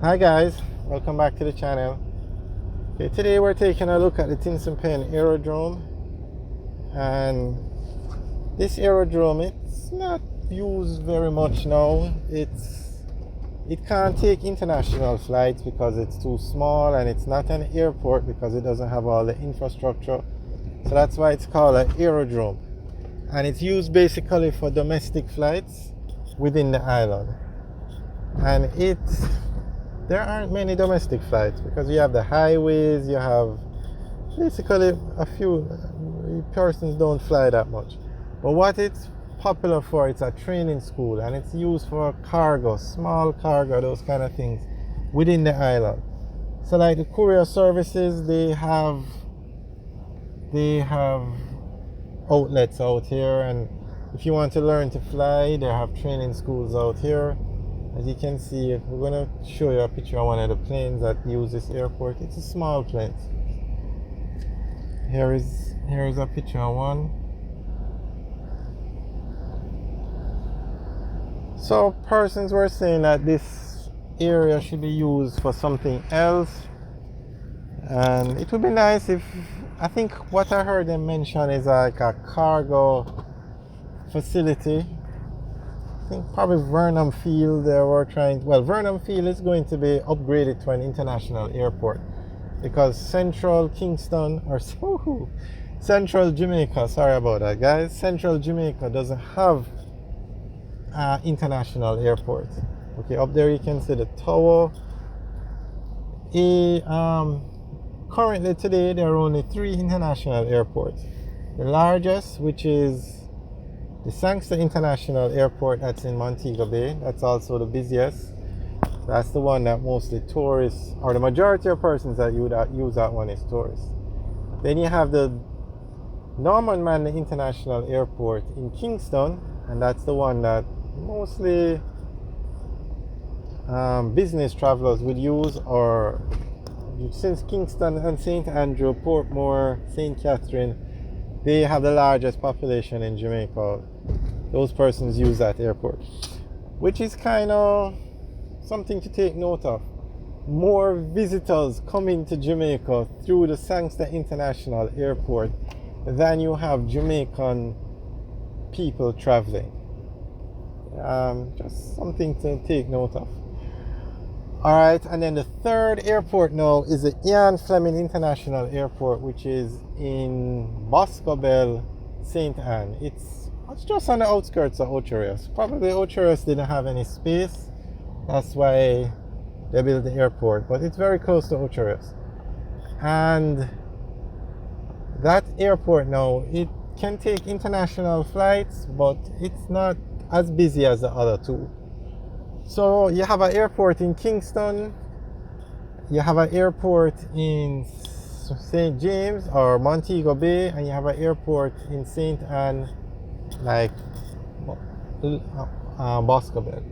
Hi guys, welcome back to the channel. Okay, today we're taking a look at the Tinson Pen Aerodrome, and this aerodrome, it's not used very much now. It can't take international flights because it's too small, and it's not an airport because it doesn't have all the infrastructure. So that's why it's called an aerodrome, and it's used basically for domestic flights within the island. And there aren't many domestic flights because you have the highways, you have basically a few persons don't fly that much. But what it's popular for, it's a training school, and it's used for cargo, small cargo, those kind of things within the island. So like the courier services, they have outlets out here, and if you want to learn to fly, they have training schools out here. As you can see, we're going to show you a picture of one of the planes that use this airport. It's a small plane. Here is a picture of one. So persons were saying that this area should be used for something else, and it would be nice if, I think what I heard them mention is like a cargo facility. I think probably Vernon Field, they were trying, well, Vernon Field is going to be upgraded to an international airport because Central Kingston, or Central Jamaica, sorry about that guys, Central Jamaica doesn't have an international airport. Okay, up there you can see the tower. Currently today there are only 3 international airports. The largest, which is the Kingston International Airport, that's in Montego Bay. That's also the busiest. That's the one that mostly tourists, or the majority of persons that use that one, is tourists. Then you have the Norman Manley International Airport in Kingston, and that's the one that mostly business travelers would use, or since Kingston and St. Andrew, Portmore, St. Catherine, they have the largest population in Jamaica. Those persons use that airport, which is kind of something to take note of. More visitors coming to Jamaica through the Kingston International Airport than you have Jamaican people traveling. Just something to take note of. Alright, and then the third airport now is the Ian Fleming International Airport, which is in Boscobel, St. Anne. It's just on the outskirts of Ocherius. Probably Ocherius didn't have any space, that's why they built the airport, but it's very close to Ocherius. And that airport now, it can take international flights, but it's not as busy as the other two. So you have an airport in Kingston, you have an airport in St. James or Montego Bay, and you have an airport in St. Anne, like Boscobel.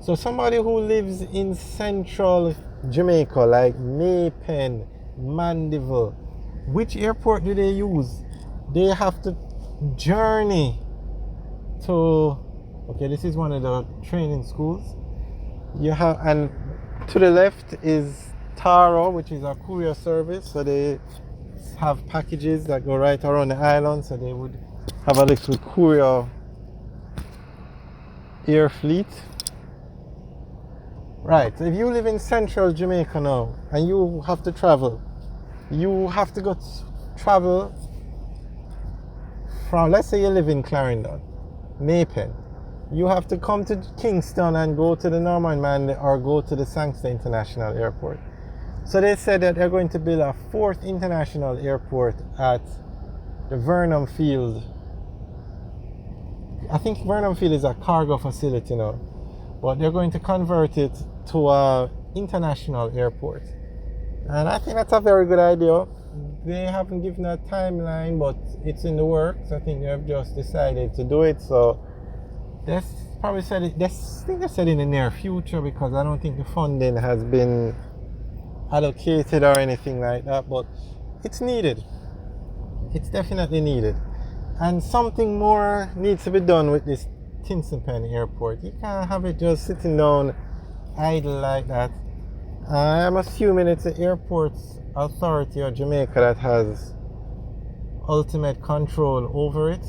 So somebody who lives in central Jamaica, like Maypen, Mandeville, which airport do they use? They have to journey to, okay, this is one of the training schools. You have, and to the left is Taro, which is a courier service. So they have packages that go right around the island. So they would have a little courier air fleet. Right. So if you live in central Jamaica now and you have to travel, you have to travel from, let's say you live in Clarendon, Maypen. You have to come to Kingston and go to the Norman Manley or go to the Kingston International Airport. So they said that they're going to build a 4th international airport at the Vernon Field. I think Vernon Field is a cargo facility now, but they're going to convert it to an international airport. And I think that's a very good idea. They haven't given a timeline, but it's in the works. I think they have just decided to do it. So that's probably said it. I think they said in the near future, because I don't think the funding has been allocated or anything like that. But it's needed. It's definitely needed. And something more needs to be done with this Tinson Pen Airport. You can't have it just sitting down idle like that. I'm assuming it's the Airports Authority of Jamaica that has ultimate control over it.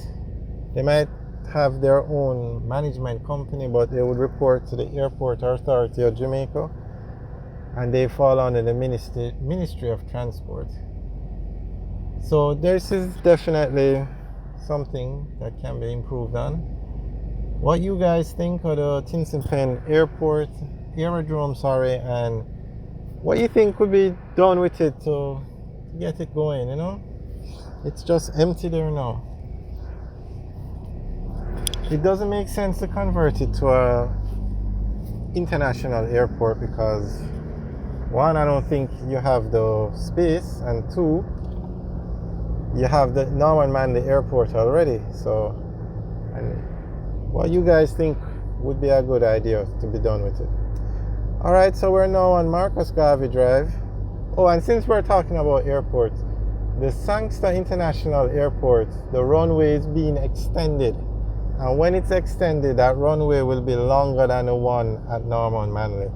They might have their own management company, but they would report to the Airport Authority of Jamaica, and they fall under the Ministry of Transport. So this is definitely something that can be improved on. What you guys think of the Tinson Pen Aerodrome, and what you think could be done with it to get it going, you know? It's just empty there now. It doesn't make sense to convert it to a international airport because one, I don't think you have the space, and two, you have the Norman Manley Airport already. So, and what you guys think would be a good idea to be done with it? All right, so we're now on Marcus Garvey Drive. Oh, and since we're talking about airports, the Sangster International Airport, the runway is being extended. And when it's extended, that runway will be longer than the one at Norman Manley.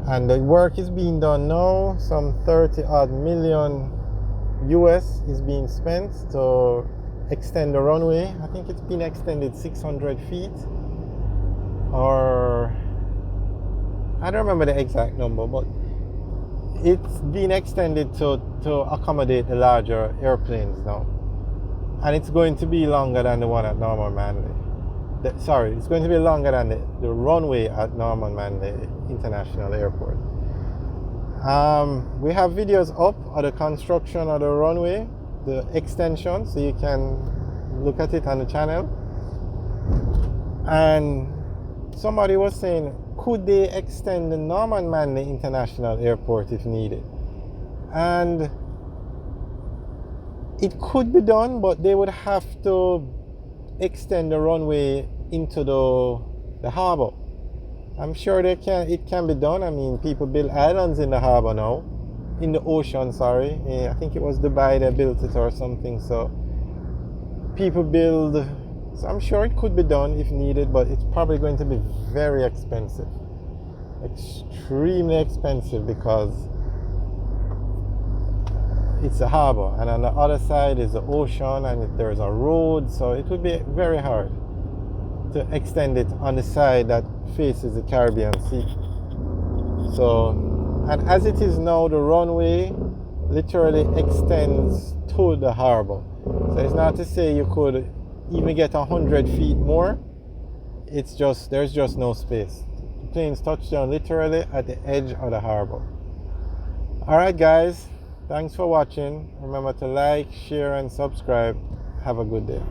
And the work is being done now. Some 30 odd million US is being spent to extend the runway. I think it's been extended 600 feet, or I don't remember the exact number, but it's been extended to accommodate the larger airplanes now. And it's going to be longer than the one at Norman Manley. It's going to be longer than the runway at Norman Manley International Airport. We have videos up of the construction of the runway, the extension, so you can look at it on the channel. And somebody was saying, could they extend the Norman Manley International Airport if needed? And it could be done, but they would have to extend the runway into the harbor. I'm sure it can be done. I mean, people build islands in the harbor now, in the ocean, sorry. I think it was Dubai that built it or something. So people build, so I'm sure it could be done if needed, but it's probably going to be very expensive, extremely expensive, because it's a harbor, and on the other side is the ocean, and there's a road, so it would be very hard to extend it on the side that faces the Caribbean Sea. So, and as it is now, the runway literally extends to the harbor. So it's not to say you could even get 100 feet more. It's just, there's just no space. The planes touch down literally at the edge of the harbor. Alright guys, thanks for watching. Remember to like, share and subscribe. Have a good day.